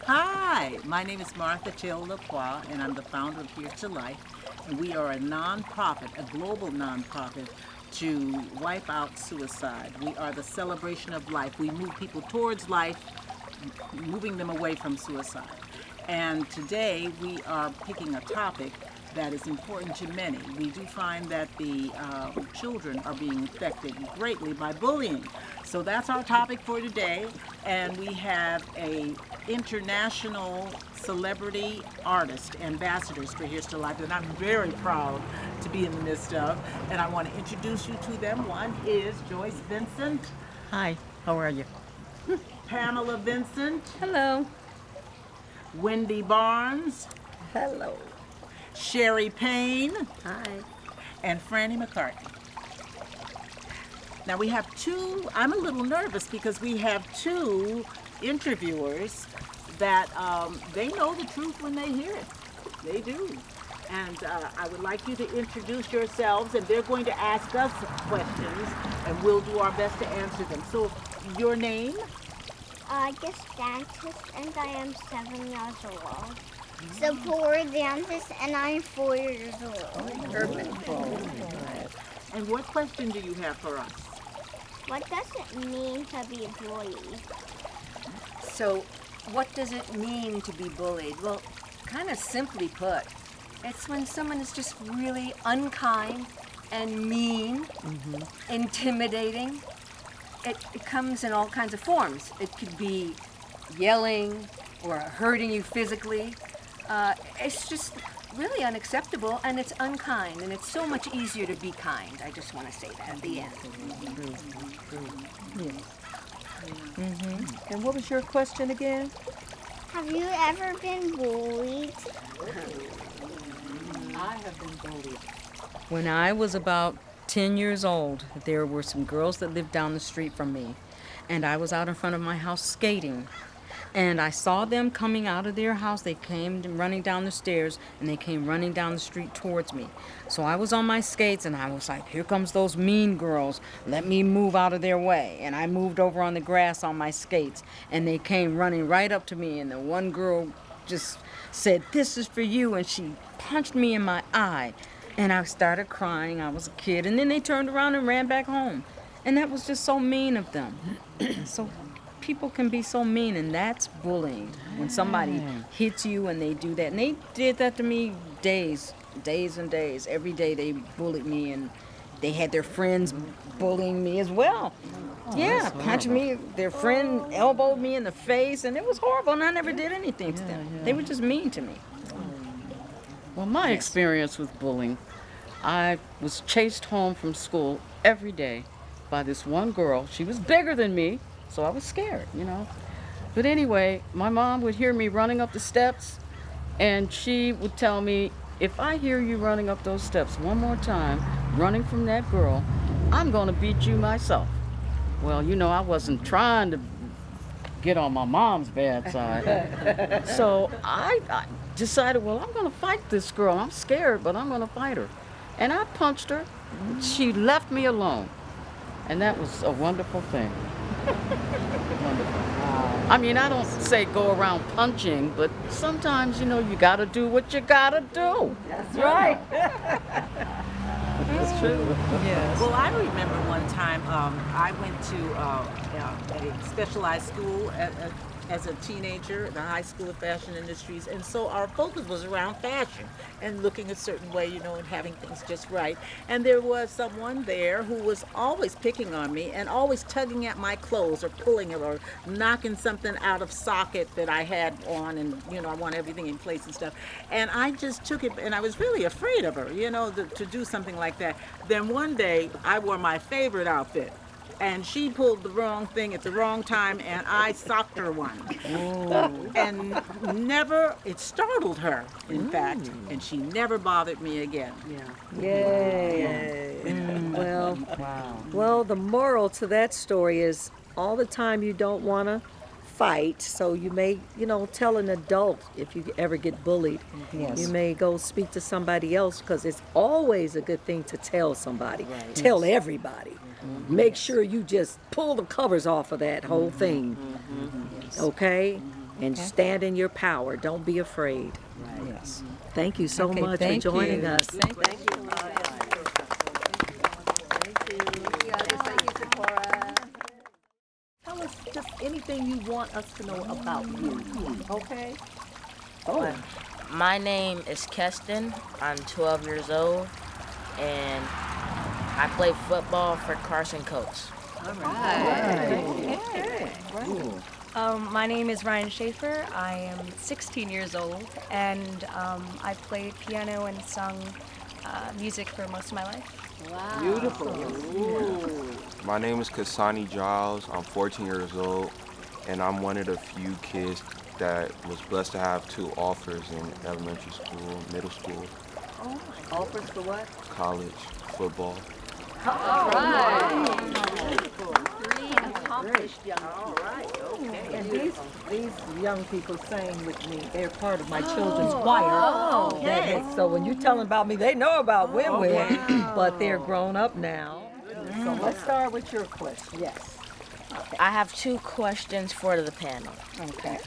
Hi, my name is Martha Till Lacroix, and I'm the founder of Here to Life. And we are a nonprofit, a global nonprofit, to wipe out suicide. We are the celebration of life. We move people towards life, moving them away from suicide. And today we are picking a topic that is important to many. We do find that the children are being affected greatly by bullying. So that's our topic for today. And we have a international celebrity artist ambassadors for Here's to Life that I'm very proud to be in the midst of. And I want to introduce you to them. One is Joyce Vincent, Hi, how are you? Pamela Vincent, Hello. Wendy Barnes, Hello. Sherry Payne, Hi. and Franny McCartney. Now we have two, I'm a little nervous because we have two interviewers that they know the truth when they hear it. They do. And I would like you to introduce yourselves, and they're going to ask us questions, and we'll do our best to answer them. So, your name? August Dantis, and I am 7 years old. Sephora Dantis, and I'm 4 years old. And what question do you have for us? What does it mean to be bullied? So, what does it mean to be bullied? Well, kind of simply put, it's when someone is just really unkind and mean, intimidating. It comes in all kinds of forms. It could be yelling or hurting you physically. It's just really unacceptable, and it's unkind, and it's so much easier to be kind. I just want to say that at the end. And what was your question again? Have you ever been bullied? I have been bullied. When I was about 10 years old, there were some girls that lived down the street from me, and I was out in front of my house skating. And I saw them coming out of their house. They came running down the stairs, and they came running down the street towards me. So I was on my skates, and I was like, here comes those mean girls. Let me move out of their way. And I moved over on the grass on my skates, and they came running right up to me. And the one girl just said, this is for you, and she punched me in my eye. And I started crying. I was a kid. And then they turned around and ran back home. And that was just so mean of them. So people can be so mean, and that's bullying. When somebody hits you and they do that. And they did that to me days and days. Every day they bullied me, and they had their friends bullying me as well. Yeah, punching me. Their friend elbowed me in the face, and it was horrible, and I never did anything to them. They were just mean to me. Well, my experience with bullying, I was chased home from school every day by this one girl. She was bigger than me, so I was scared, you know. But anyway, my mom would hear me running up the steps, and she would tell me, if I hear you running up those steps one more time, running from that girl, I'm going to beat you myself. Well, you know, I wasn't trying to get on my mom's bad side. So I decided, well, I'm going to fight this girl. I'm scared, but I'm going to fight her. And I punched her. She left me alone. And that was a wonderful thing. Wonderful. I mean, I don't say go around punching, but sometimes, you know, you got to do what you got to do. That's right. That's true. Yes. Well, I remember one time I went to a specialized school as a teenager, the High School of Fashion Industries, and so our focus was around fashion and looking a certain way, you know, and having things just right. And there was someone there who was always picking on me and always tugging at my clothes or pulling it or knocking something out of socket that I had on, and, you know, I want everything in place and stuff. And I just took it, and I was really afraid of her, you know, to do something like that. Then one day I wore my favorite outfit, and she pulled the wrong thing at the wrong time, and I socked her one. And it startled her, in fact, and she never bothered me again. Yay. Well, the moral to that story is all the time you don't want to fight, so you may, tell an adult if you ever get bullied. Yes. You may go speak to somebody else, because it's always a good thing to tell somebody. Tell everybody. Make sure you just pull the covers off of that whole thing. Okay? and stand in your power. Don't be afraid. Yes. Thank you so Okay, much for thank joining you. us. Tell us just anything you want us to know about you. Okay? Oh. My name is Keston. I'm 12 years old, and I play football for Carson Coats. My name is Ryan Schaefer. I am 16 years old, and I've played piano and sung music for most of my life. My name is Kasani Giles. I'm 14 years old, and I'm one of the few kids that was blessed to have 2 offers in elementary school, middle school, Offers for what? college, football. Three accomplished young people. And these young people sang with me. They're part of my children's choir. Okay. So when you tell them about me, they know about Win-Win, but they're grown up now. So let's start with your question. Yes. I have 2 questions for the panel. Okay.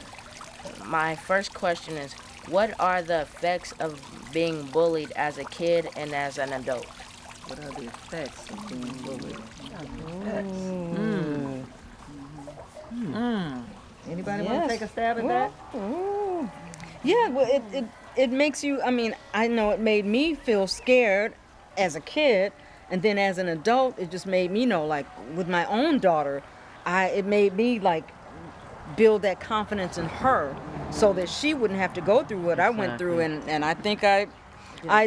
My first question is, what are the effects of being bullied as a kid and as an adult? What are the effects of being bullied? Anybody want to take a stab at that? Yeah, well, it makes you, I mean, I know it made me feel scared as a kid, and then as an adult, it just made me know, like, with my own daughter, it made me, like, build that confidence in her so that she wouldn't have to go through what I went through, and I think I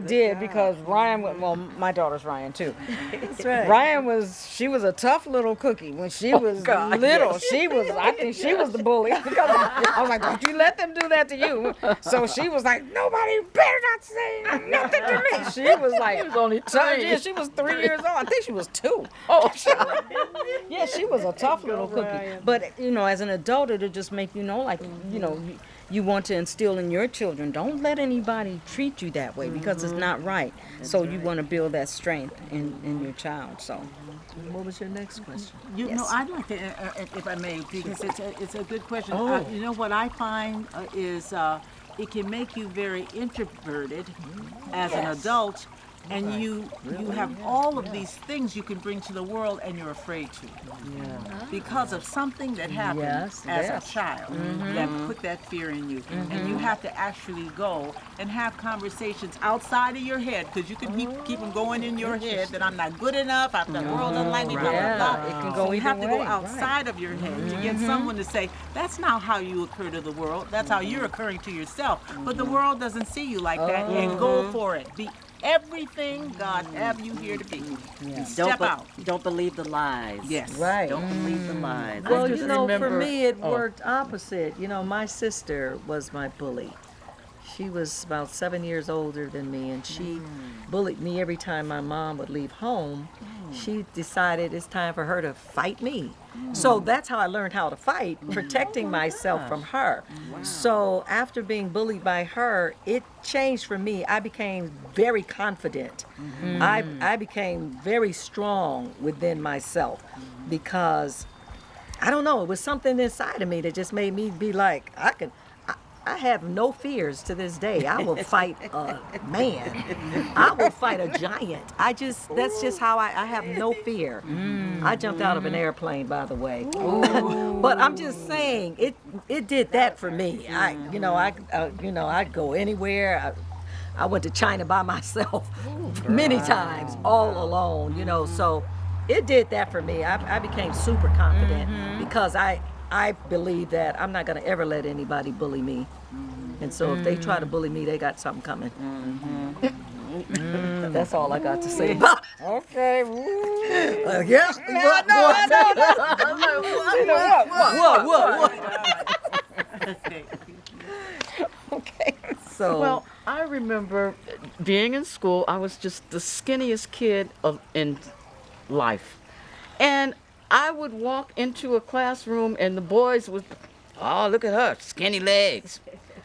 did, because Ryan, well, my daughter's Ryan too. That's right. Ryan she was a tough little cookie when she was little. I think she was the bully, because I was like, don't you let them do that to you. So she was like, nobody better not say nothing to me. She was like, She was only yeah, 3. she was 3 years old. I think she was 2. Oh, Yeah, she was a tough little cookie. But, you know, as an adult, it'll just make you know, like, you know, you want to instill in your children, don't let anybody treat you that way, because it's not right. So you want to build that strength in your child. So What was your next question? You know, I'd like to, if I may, because it's a good question. Oh. You know, what I find is it can make you very introverted as an adult, and you have all of these things you can bring to the world, and you're afraid to, because of something that happened as a child that put that fear in you, and you have to actually go and have conversations outside of your head, because you can keep them going in your head that I'm not good enough, the world doesn't like me, blah blah blah. It can go So you have to either go way, outside of your head to get someone to say, that's not how you occur to the world, that's how you're occurring to yourself. But the world doesn't see you like that, and go for it. Be everything God have you here to be. Step out. Don't believe the lies. Yes. Right. Don't believe the lies. Well, just you know, for remember- me, it worked opposite. You know, my sister was my bully. She was about 7 years older than me, and she bullied me every time my mom would leave home. She decided it's time for her to fight me. So that's how I learned how to fight, protecting myself from her. So after being bullied by her, it changed for me. I became very confident. I became very strong within myself, because I don't know, it was something inside of me that just made me be like, I have no fears to this day. I will fight a man. I will fight a giant. That's just how I have no fear. I jumped out of an airplane, by the way. But I'm just saying, it did that for me. I'd go anywhere. I went to China by myself many times, all alone, so it did that for me. I became super confident because I believe that I'm not going to ever let anybody bully me. And so if they try to bully me, they got something coming. That's all I got to say about it. okay. Yeah. What? Okay. So, Well, I remember being in school, I was just the skinniest kid in life. And I would walk into a classroom and the boys would, oh, look at her, skinny legs.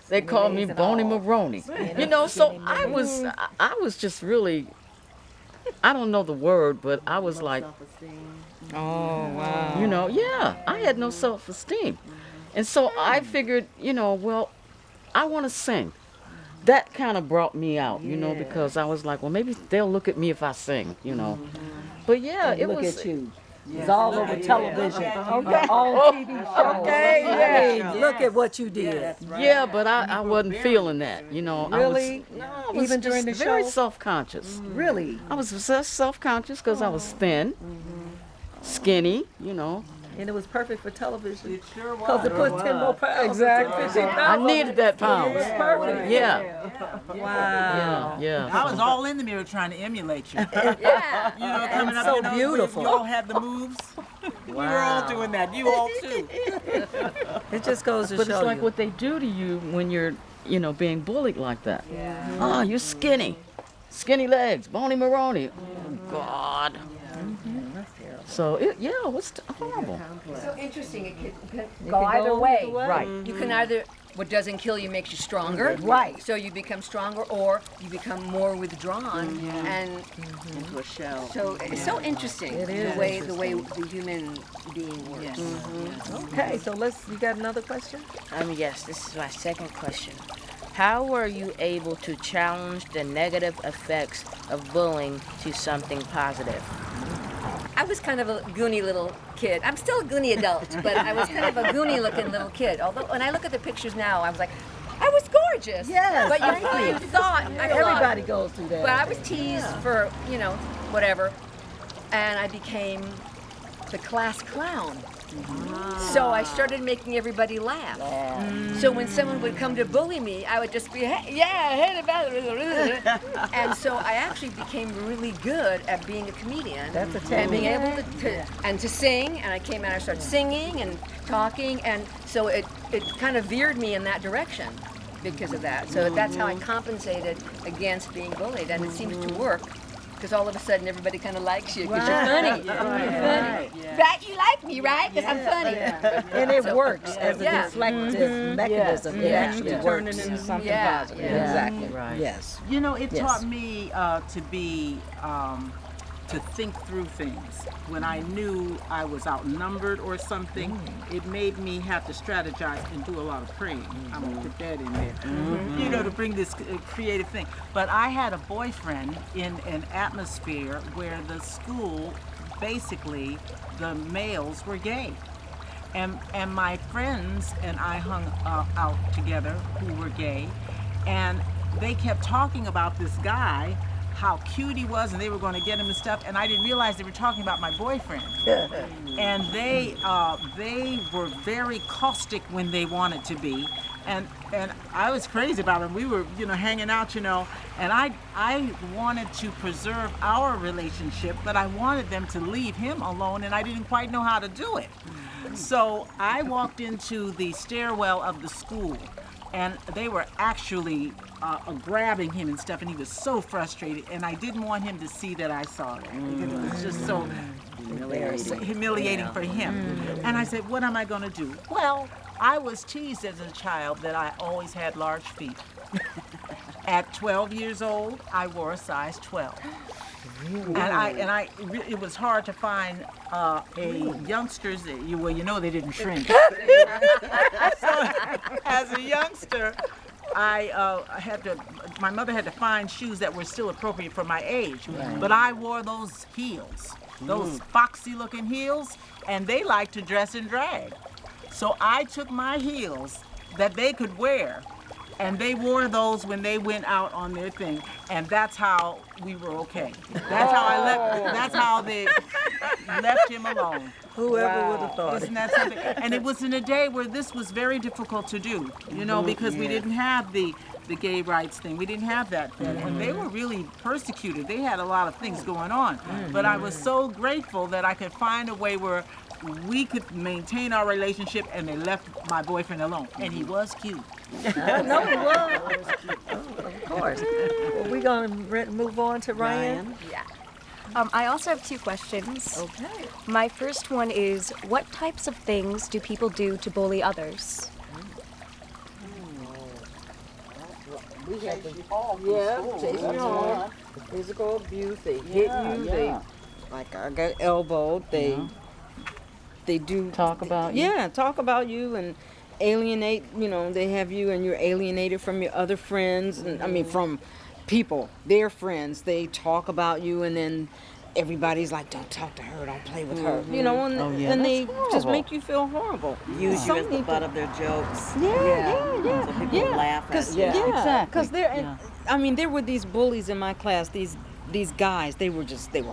They called me Boney Maroney. So I was just really, I don't know the word, but I was like, Oh, wow. I had no self-esteem. And so I figured, well, I want to sing. That kind of brought me out, because I was like, well, maybe they'll look at me if I sing. But yeah, it Look was. at you. It's all over television. Okay. On TV shows. Okay, yeah. I mean, look at what you did. Yeah, but I wasn't feeling that, Really? I was Even during the very show? self-conscious. Really? I was just self-conscious because I was thin, skinny, And it was perfect for television. It sure was. Because it put 10 more pounds. Exactly. 15 pounds. I needed that pounds. It's perfect. Yeah, Wow. yeah. I was all in the mirror trying to emulate you. Yeah. Coming up, so beautiful. We all had the moves. We were all doing that. You all too. It just goes to But show it's like you. what they do to you when you're, being bullied like that. Yeah. Oh, you're skinny. Skinny legs, bony Maroney. Oh, God. So, it was horrible. So interesting. It could It go could either go way. either way. Right. You can either, what doesn't kill you makes you stronger. Right. So you become stronger, or you become more withdrawn. And Into a shell. so it's so interesting is the way the human being works. Okay, so you got another question? Yes, this is my second question. How were you able to challenge the negative effects of bullying to something positive? I was kind of a goony little kid. I'm still a goony adult, but I was kind of a goony looking little kid. Although when I look at the pictures now, I was like, I was gorgeous. Yes, But thank you. Everybody goes through that. But I was teased for, whatever. And I became the class clown. So I started making everybody laugh. So when someone would come to bully me, I would just be, and so I actually became really good at being a comedian. That's a and being technique. able to sing, and I came out and started singing and talking, and so it kind of veered me in that direction because of that. So that's how I compensated against being bullied, and it seems to work. Because all of a sudden everybody kind of likes you because you're funny. You're funny. Right? You like me, right? Because I'm funny. And it works as a Yeah. deflective mechanism. It actually Turn works. it into something Yeah, positive. yeah. Exactly. Right. Yes. It Yes. taught me to be, to think through things. When I knew I was outnumbered or something, it made me have to strategize and do a lot of praying. I'm gonna put that in there, to bring this creative thing. But I had a boyfriend in an atmosphere where the school, basically, the males were gay. And my friends and I hung out together who were gay, and they kept talking about this guy, how cute he was, and they were going to get him and stuff, and I didn't realize they were talking about my boyfriend. And they were very caustic when they wanted to be, and I was crazy about it. We were hanging out, and I wanted to preserve our relationship, but I wanted them to leave him alone, and I didn't quite know how to do it. So I walked into the stairwell of the school, and they were actually grabbing him and stuff, and he was so frustrated, and I didn't want him to see that I saw that, because it was just so humiliating for him. And I said, what am I going to do? Well, I was teased as a child that I always had large feet. At 12 years old, I wore a size 12. It was hard to find youngsters that they didn't shrink. So, as a youngster, my mother had to find shoes that were still appropriate for my age. Right. But I wore those heels, those foxy looking heels, and they like to dress in drag. So I took my heels that they could wear, and they wore those when they went out on their thing, and that's how we were okay. That's how they left him alone. Whoever would have thought it. Isn't that something? And it was in a day where this was very difficult to do, because we didn't have the gay rights thing. We didn't have that then. And they were really persecuted. They had a lot of things going on. But I was so grateful that I could find a way where we could maintain our relationship, and they left my boyfriend alone. And he was cute. No, he was. Of course. Well, we're going to move on to Ryan. Yeah. I also have two questions. Okay. My first one is, what types of things do people do to bully others? Physical abuse, they hit you, they, like I got elbowed, they do Talk about you. Yeah, talk about you, alienate, they have you and you're alienated from your other friends, and I mean from people, their friends. They talk about you, and then everybody's like, don't talk to her, don't play with her, and they just make you feel horrible. Use you Some as the people- butt of their jokes. Yeah. So people laugh at Cause, you. exactly. Because I mean, there were these bullies in my class. These guys, they were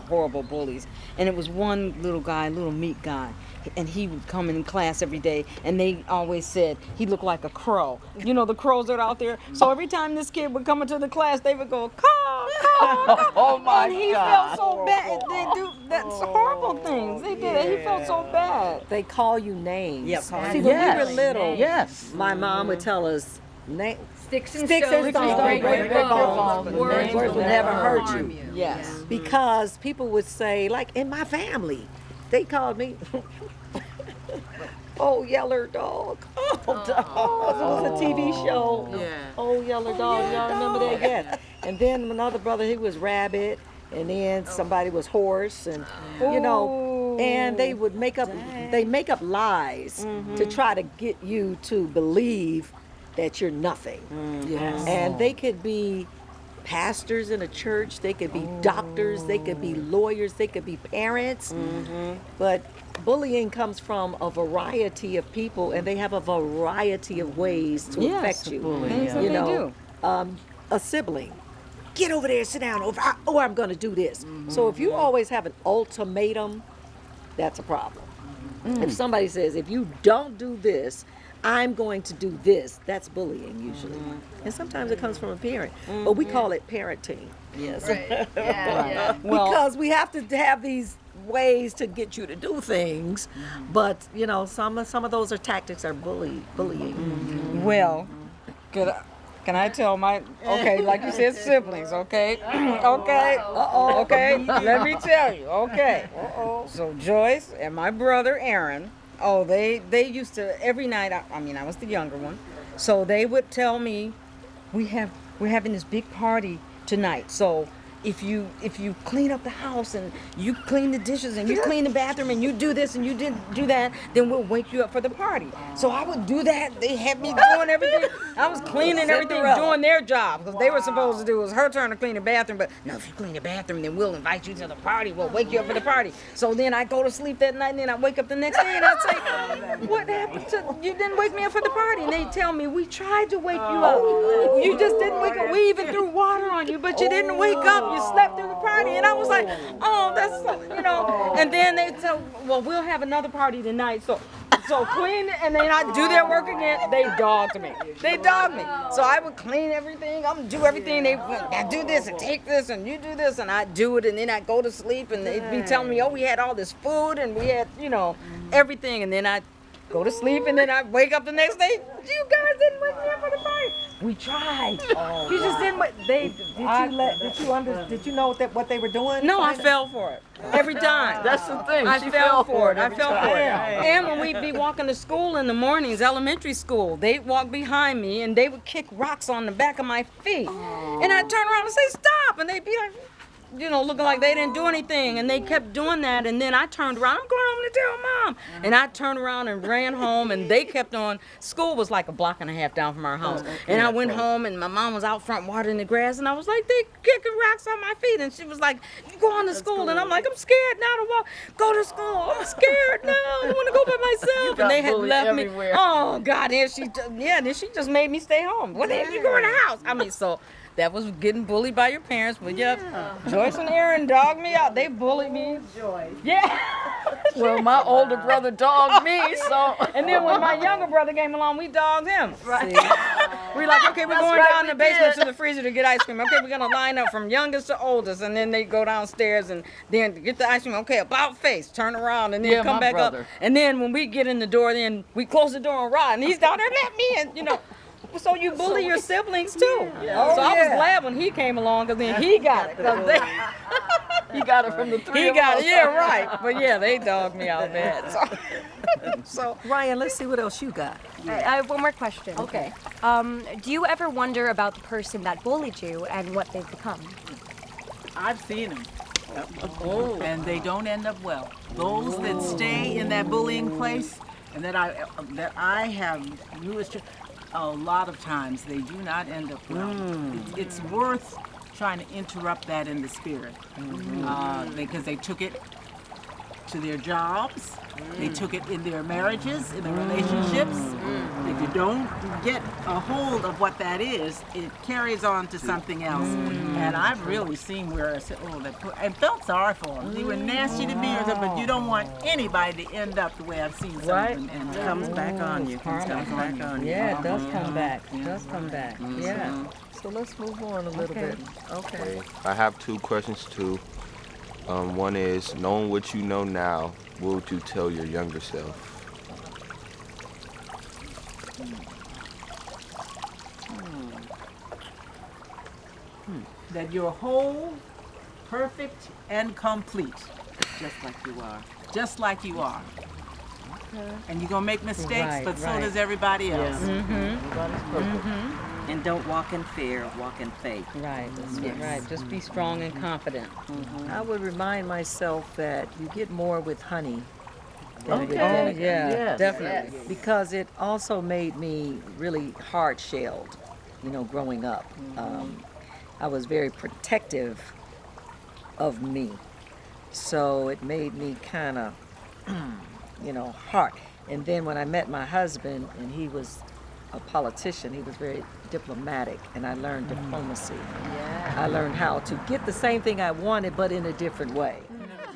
horrible bullies. And it was one little guy, little meat guy, and he would come in class every day, and they always said he looked like a crow. You know the crows that are out there. So every time this kid would come into the class, they would go caw, caw. Oh my And he God. felt so bad. They do that's horrible things. They did it. He felt so bad. They call you names. Yep. See, when we were little, Yes. my mom would tell us, Sticks and Sticks and stones stones break break your your bones. bones. Words Words will never hurt you. Yes. because people would say, like in my family, they called me, oh, yeller dog. Oh, dog. It was a TV show. Yeah. Oh, yeller dog. Y'all remember that? Yes. And then another brother, he was rabbit. And then somebody was horse. And, and they would make up lies to try to get you to believe that you're nothing. Yes. And they could be pastors in a church, they could be doctors, they could be lawyers, they could be parents. But bullying comes from a variety of people, and they have a variety of ways to affect you. Things that they do. A sibling. Get over there, sit down, or I'm going to do this. So if you always have an ultimatum, that's a problem. If somebody says, if you don't do this, I'm going to do this, that's bullying usually. And sometimes it comes from a parent, but we call it parenting. Yes. Because we have to have these ways to get you to do things, but some of those tactics are bullying. Well, can I tell okay, like you said, siblings, okay? Okay. Okay, let me tell you, okay. So Joyce and my brother Aaron, they used to, every night, I was the younger one, so they would tell me, we're having this big party tonight, so if you clean up the house and you clean the dishes and you clean the bathroom and you do this and you didn't do that, then we'll wake you up for the party. So I would do that. They had me doing everything. I was cleaning everything, doing their job, because they were supposed to do, it was her turn to clean the bathroom, but no, if you clean the bathroom, then we'll invite you to the party. We'll wake you up for the party. So then I go to sleep that night, and then I wake up the next day and I'd say, what happened you didn't wake me up for the party? And they tell me, we tried to wake you up. You just didn't wake up. We even threw water on you, but you didn't wake up. You slept through the party. And I was like, oh, that's, and then they tell, well, we'll have another party tonight. So clean, and then I do their work again. They dogged me. So I would clean everything. I'm do everything. I do this and take this and you do this and I do it, and then I go to sleep and they'd be telling me, oh, we had all this food and we had, everything, and then I go to sleep and then I wake up the next day. You guys didn't wake me up for the party. We tried. You just didn't wait. Did you know what they were doing? No, I fell for it every time. That's the thing. I She fell for it. I every fell time. for it. And when we'd be walking to school in the mornings, elementary school, they'd walk behind me and they would kick rocks on the back of my feet. And I'd turn around and say, stop. And they'd be like, looking like they didn't do anything. And they kept doing that. And then I turned around, I'm going home to tell Mom. And I turned around and ran home, and they kept on. School was like a block and a half down from our house. And I went home, and my mom was out front watering the grass, and I was like, they kicking rocks on my feet. And she was like, you go on to school. And I'm like, I'm scared now to walk. Go to school. I'm scared now. I want to go by myself. And they had left everywhere. me. Oh, God. Then she just made me stay home. Well, then you go in the house. So that was getting bullied by your parents. But Joyce and Aaron dogged me out. They bullied me. Joyce. Yeah. Well, my older brother dogged me, so. And then when my younger brother came along, we dogged him. Right. We're like, okay, we're That's going right, down we in the basement did. to the freezer to get ice cream. Okay, we're gonna line up from youngest to oldest, and then they go downstairs and then get the ice cream. Okay, about face, turn around, and then Yeah, come my back brother. up. And then when we get in the door, then we close the door and ride, and he's down there, let me in, So you bully your siblings too. So I was glad when he came along, because then he got it. 'Cause He got it from the three he of got us. it, yeah, right. But yeah, they dogged me out bad. So Ryan, let's see what else you got. I have one more question. Okay. Do you ever wonder about the person that bullied you and what they've become? I've seen them. And they don't end up well. Those that stay in that bullying place and that I have newest. A lot of times they do not end up well. It's worth trying to interrupt that in the spirit because they took it to their jobs, they took it in their marriages, in their relationships. If you don't get a hold of what that is, it carries on to something else. And I've really seen where I said, oh, and felt sorry for them. They were nasty to me, or something, but you don't want anybody to end up the way I've seen some Right. of them end It up. comes back on you. It comes back on you. Yeah, it does come back. It does come back. Yeah. So let's move on a little bit. Okay. I have two questions too. One is, knowing what you know now, what would you tell your younger self? That you're whole, perfect, and complete, Just like you are. just like you are. And you're gonna make mistakes, Right, but so right. does everybody else. Everybody's perfect. And don't walk in fear, walk in faith. Right, right. Just be strong and confident. I would remind myself that you get more with honey than with Oh, vinegar. yeah, Yes. definitely. Because it also made me really hard-shelled, growing up. I was very protective of me. So it made me kind of, hard. And then when I met my husband, and he was a politician, he was very diplomatic, and I learned diplomacy. I learned how to get the same thing I wanted, but in a different way.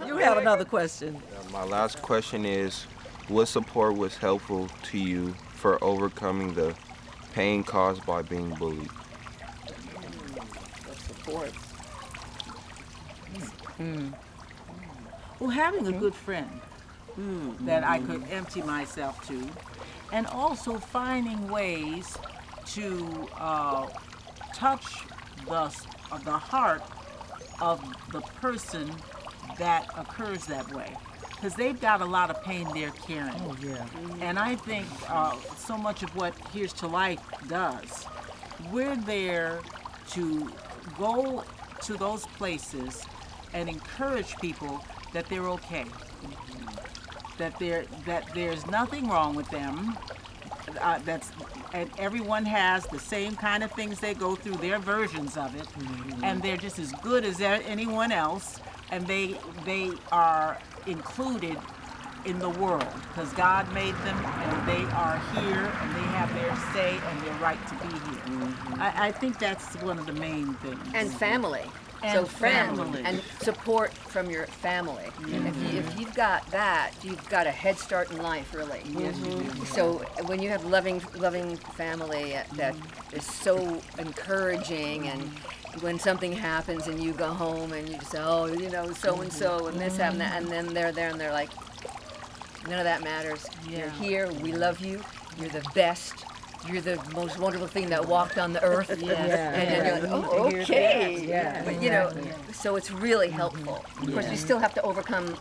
You have another question. My last question is, what support was helpful to you for overcoming the pain caused by being bullied? Support. Well, having a good friend that I could empty myself to, and also finding ways to touch the heart of the person that occurs that way, because they've got a lot of pain they're carrying. Oh, yeah. And I think so much of what Here's to Life does, we're there to go to those places and encourage people that they're okay, that there's nothing wrong with them, and everyone has the same kind of things they go through, their versions of it, and they're just as good as anyone else, and they are included in the world because God made them, and they are here, and they have their say and their right to be here. I think that's one of the main things. And family. And So friends family. and support from your family. If you've got that, you've got a head start in life, really. Yes, you do. So when you have loving family that is so encouraging, and when something happens and you go home and you say, oh, so and so and this happened, and then they're there and they're like, none of that matters. You're here. We love you. You're the best. You're the most wonderful thing that walked on the earth. And then you're like, oh, okay. Yeah, But, so it's really helpful. Of course, you still have to overcome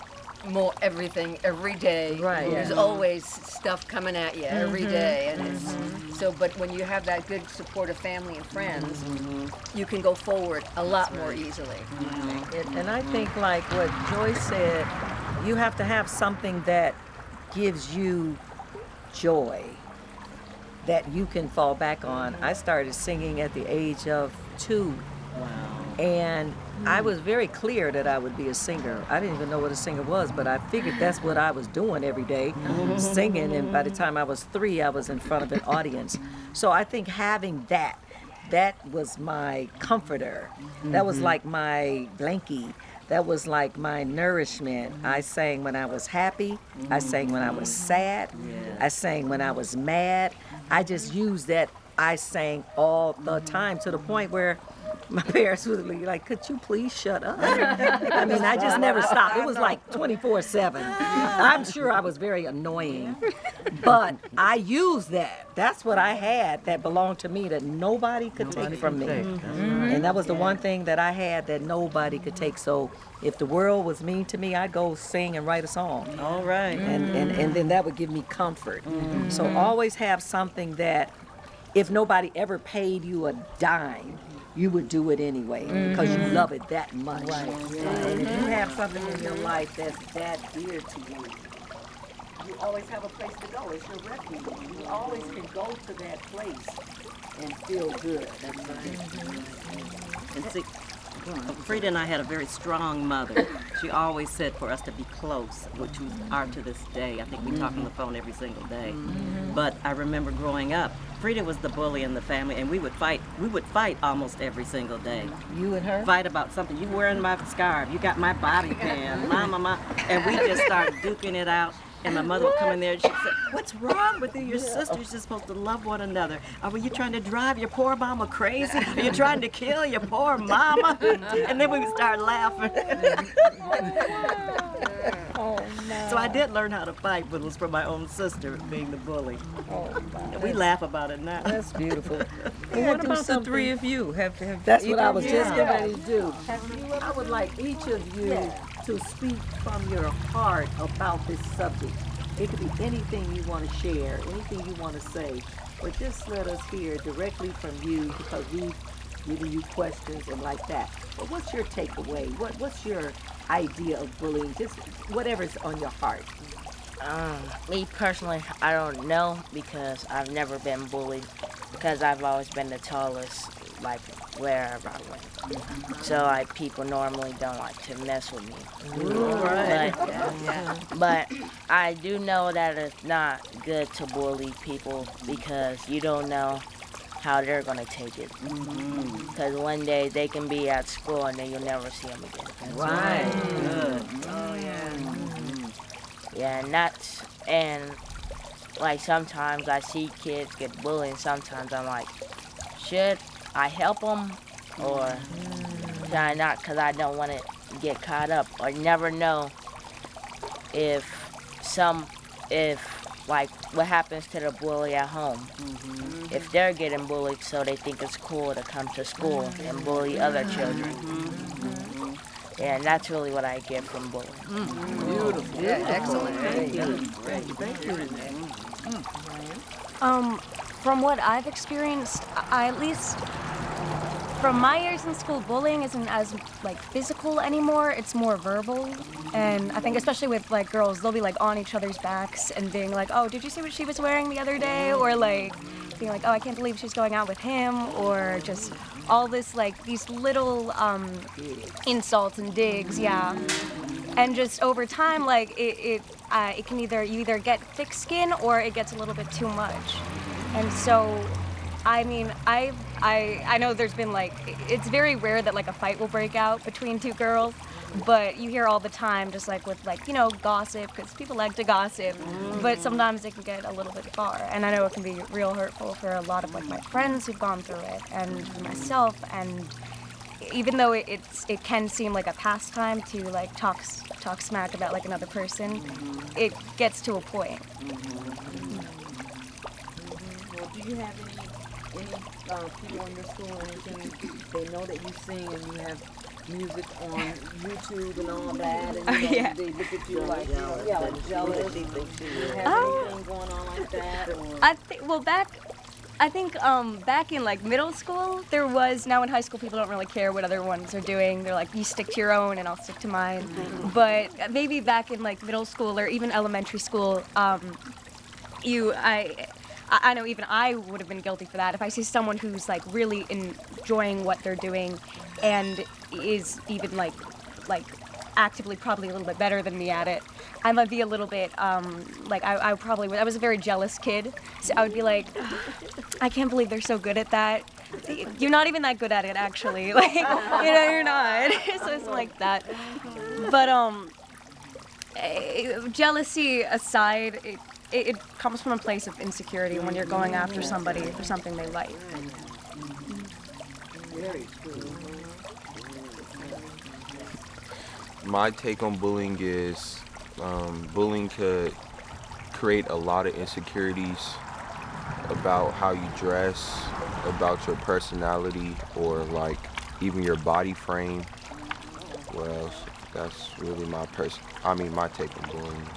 everything every day. Right. There's always stuff coming at you every day, and it's so. But when you have that good support of family and friends, you can go forward a lot more easily. And I think, like what Joyce said, you have to have something that gives you joy that you can fall back on. I started singing at the age of 2. Wow. And I was very clear that I would be a singer. I didn't even know what a singer was, but I figured that's what I was doing every day, singing. And by the time I was 3, I was in front of an audience. So I think having that was my comforter. That was like my blankie. That was like my nourishment. I sang when I was happy. I sang when I was sad. I sang when I was mad. I just used that I sang all the time, to the point where my parents would be like, could you please shut up? I mean, I just never stopped. It was like 24/7. I'm sure I was very annoying, but I used that. That's what I had that belonged to me that nobody could take from me. And that was the one thing that I had that nobody could take. So if the world was mean to me, I'd go sing and write a song. All right. And then that would give me comfort. So always have something that if nobody ever paid you a dime, you would do it anyway because you love it that much. And if you have something in your life that's that dear to you, you always have a place to go. It's your refuge. You always can go to that place and feel good. That's right. And see, Frida and I had a very strong mother. She always said for us to be close, which we are to this day. I think we talk on the phone every single day. But I remember growing up, Frida was the bully in the family, and we would fight. We would fight almost every single day. You and her? Fight about something. You wearing my scarf. You got my bobby pin. Mama. And we just started duking it out. And my mother would come in there and she'd say, "What's wrong with you? Your sisters are supposed to love one another. Were you trying to drive your poor mama crazy? Are you trying to kill your poor mama?" And then we would start laughing. So I did learn how to fight, but it was from my own sister being the bully. And we laugh about it now. That's beautiful. Well, what about the three of you? Have That's what either I of was you- just getting ready to do. I would like each of you to speak from your heart about this subject. It could be anything you want to share, anything you want to say, but just let us hear directly from you because we've given you questions and like that. But what's your takeaway? What's your idea of bullying? Just whatever's on your heart. Me personally, I don't know because I've never been bullied because I've always been the tallest, like wherever I went. So like people normally don't like to mess with me. But I do know that it's not good to bully people because you don't know how they're gonna take it. Because one day they can be at school and then you'll never see them again. Right. Good. Yeah, and like sometimes I see kids get bullied and sometimes I'm like, should I help them or should I not? Because I don't want to get caught up or never know if like what happens to the bully at home. If they're getting bullied so they think it's cool to come to school and bully other children. Yeah, and that's really what I get from bullying. Beautiful. Yeah, excellent. Thank you. Thank you, Renee. From what I've experienced, I at least from my years in school, bullying isn't as like physical anymore. It's more verbal, and I think especially with like girls, they'll be like on each other's backs and being like, "Oh, did you see what she was wearing the other day?" Or like being like, "Oh, I can't believe she's going out with him," or just all this like these little insults and digs, yeah. And just over time, like it can you either get thick skin or it gets a little bit too much. And so, I mean, I know there's been like, it's very rare that like a fight will break out between two girls, but you hear all the time just like with like, you know, gossip, because people like to gossip, but sometimes it can get a little bit far. And I know it can be real hurtful for a lot of like my friends who've gone through it and for myself. And even though it can seem like a pastime to like talk smack about like another person, it gets to a point. Well, do you have any people in your school or anything, they know that you sing and you have music on YouTube and all that, and you know, they look at you like, like jealous. Do you have anything going on like that? Or? I think back in like middle school, there was, now in high school people don't really care what other ones are doing. They're like, you stick to your own and I'll stick to mine. But maybe back in like middle school or even elementary school, I know even I would have been guilty for that. If I see someone who's like really enjoying what they're doing and is even like actively probably a little bit better than me at it, I might be a little bit like I was a very jealous kid, so I would be like, I can't believe they're so good at that. You're not even that good at it actually, like you know you're not. So it's like that. But jealousy aside, it comes from a place of insecurity when you're going after somebody for something they like. Very true. My take on bullying is bullying could create a lot of insecurities about how you dress, about your personality, or like even your body frame. What else? That's really my take on bullying.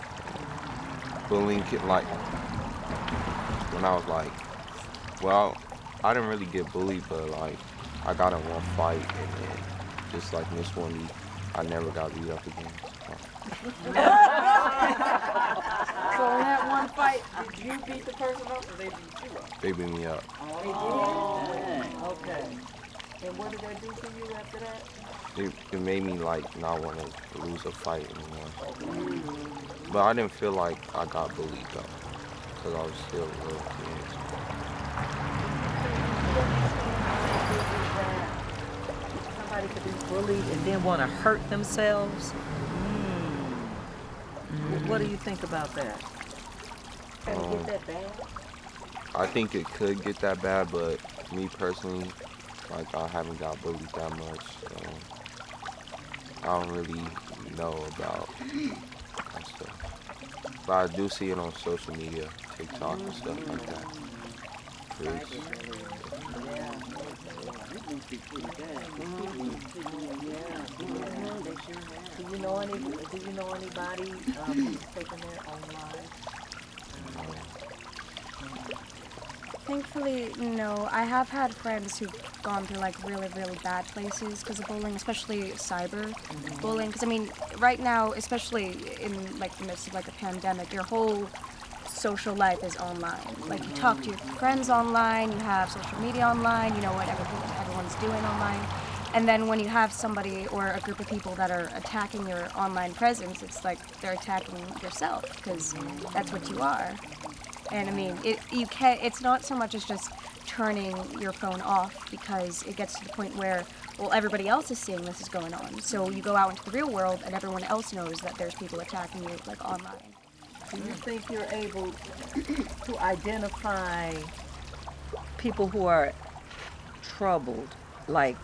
Bullying could, like, when I was like, well, I didn't really get bullied, but like I got in one fight and then just like Miss Wendy, I never got beat up again. So fight, did you beat the person up or they beat you up? They beat me up. Okay. And what did they do to you after that? It made me like not want to lose a fight anymore. But I didn't feel like I got bullied though, because I was still a little kid. Somebody could be bullied and then want to hurt themselves. What do you think about that? Can it get that bad? I think it could get that bad, but me personally, like I haven't got bullied that much, so I don't really know about that stuff. But I do see it on social media, TikTok and stuff like that. Do you know anybody who's taken their own lives? Thankfully, no. I have had friends who've gone through like really, really bad places because of bullying, especially cyber bullying. Because I mean, right now, especially in like the midst of like a pandemic, your whole social life is online. Like you talk to your friends online, you have social media online, you know what everyone's doing online. And then when you have somebody or a group of people that are attacking your online presence, it's like they're attacking yourself because that's what you are. And I mean, it's not so much as just turning your phone off because it gets to the point where, well, everybody else is seeing this is going on. So you go out into the real world and everyone else knows that there's people attacking you like online. Do you think you're able to identify people who are troubled? Like,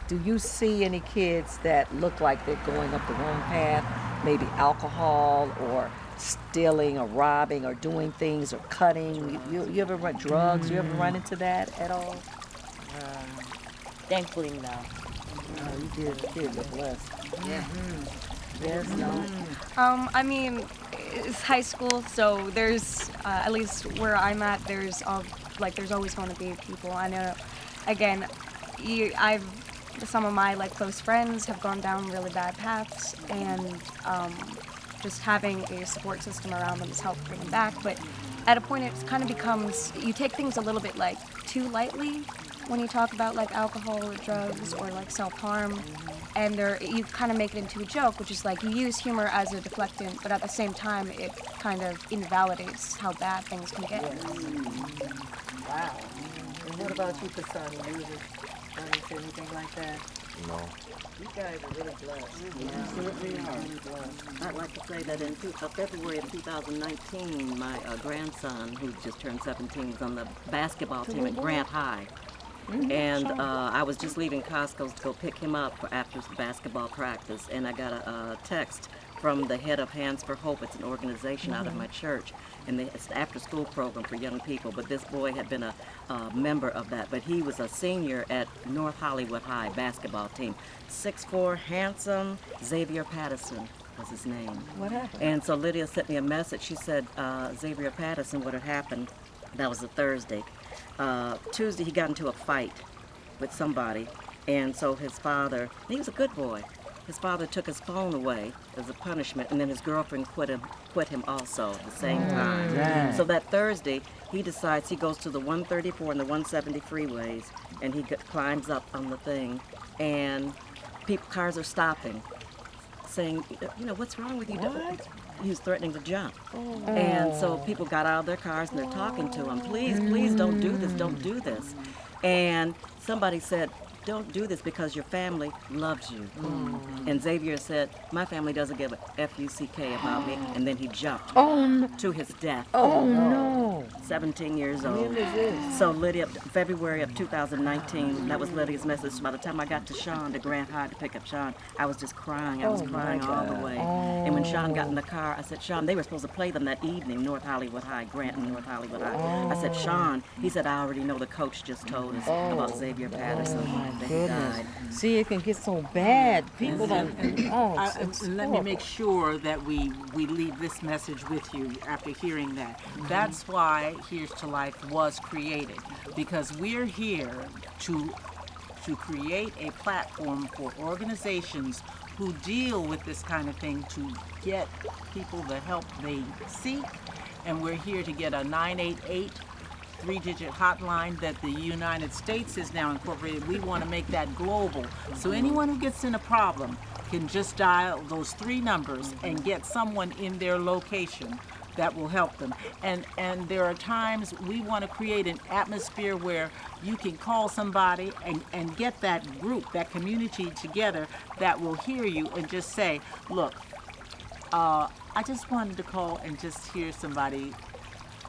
do you see any kids that look like they're going up the wrong path? Maybe alcohol or stealing or robbing or doing things or cutting? You ever run drugs? You ever run into that at all? Thankfully, no. You kids are blessed. Yeah. Yes, no. I mean, it's high school, so there's at least where I'm at. There's always going to be people. I know. Again, some of my like close friends have gone down really bad paths, and just having a support system around them has helped bring them back. But at a point, it kind of becomes you take things a little bit like too lightly when you talk about like alcohol or drugs or like self-harm. And you kind of make it into a joke, which is like you use humor as a deflectant, but at the same time, it kind of invalidates how bad things can get. Wow. And what about you, Kasani? You ever run into anything like that? No. You guys are really blessed. Yeah, certainly are. Really blessed. I'd like to say that in February of 2019, my grandson, who just turned 17, was on the basketball team at Grant High. And I was just leaving Costco's to go pick him up after basketball practice, and I got a text from the head of Hands for Hope. It's an organization out of my church, and it's an after-school program for young people. But this boy had been a member of that, but he was a senior at North Hollywood High basketball team. 6'4", handsome, Xavier Patterson was his name. What happened? And so Lydia sent me a message. She said Xavier Patterson, what had happened, that was a Thursday. Tuesday he got into a fight with somebody, and so his father, he was a good boy, his father took his phone away as a punishment, and then his girlfriend quit him also at the same time. So that Thursday he decides he goes to the 134 and the 170 freeways, and he climbs up on the thing, and cars are stopping saying, you know, what's wrong with you? He was threatening to jump. And so people got out of their cars and they're talking to him, please don't do this, don't do this. And somebody said, don't do this because your family loves you. And Xavier said, my family doesn't give a F-U-C-K about me. And then he jumped to his death. Oh, no. 17 years old. When is this? So Lydia, February of 2019, that was Lydia's message. By the time I got to Sean, to Grant High to pick up Sean, I was just crying. I was crying all the way. And when Sean got in the car, I said, Sean, they were supposed to play them that evening, North Hollywood High, Grant and North Hollywood High. I said, Sean, he said, I already know, the coach just told us about Xavier Patterson. That he died. See, it can get so bad. People don't. Let me make sure that we leave this message with you after hearing that. That's why Here's to Life was created, because we're here to create a platform for organizations who deal with this kind of thing to get people the help they seek and we're here to get a 988 three-digit hotline that the United States has now incorporated. We want to make that global. So anyone who gets in a problem can just dial those 3 numbers and get someone in their location that will help them. And there are times we want to create an atmosphere where you can call somebody and get that group, that community together that will hear you and just say, look, I just wanted to call and just hear somebody,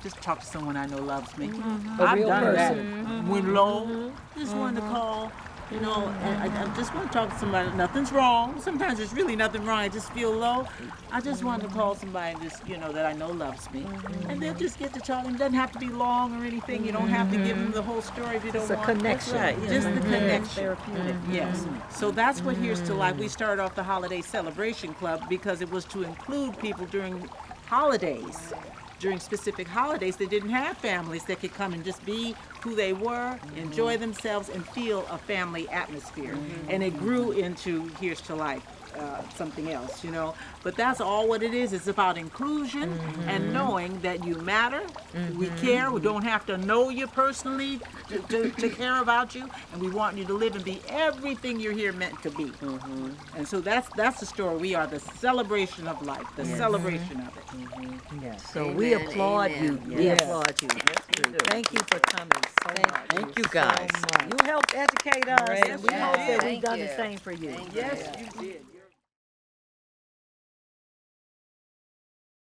just talk to someone I know loves me. I've real done person. that. When low, just wanted to call, you know, and I just want to talk to somebody. Nothing's wrong. Sometimes there's really nothing wrong. I just feel low. I just wanted to call somebody and just, you know, that I know loves me. And they'll just get to talking. It doesn't have to be long or anything. You don't have to give them the whole story if you don't It's a want. connection. That's right. Just the connection. Therapeutic. Yes. So that's what Here's to Life. We started off the Holiday Celebration Club because it was to include people during holidays. During specific holidays, they didn't have families that could come and just be who they were, enjoy themselves, and feel a family atmosphere. And it grew into Here's to Life, something else, you know. But that's all what it is. It's about inclusion and knowing that you matter. We care. We don't have to know you personally to care about you. And we want you to live and be everything you're here meant to be. And so that's the story. We are the celebration of life, the celebration of it. Yes. So we applaud you. We applaud you. Thank you for coming so much. Thank you guys. You helped educate us, and we hope that we've Thank done you. the same for you. Yes, you did.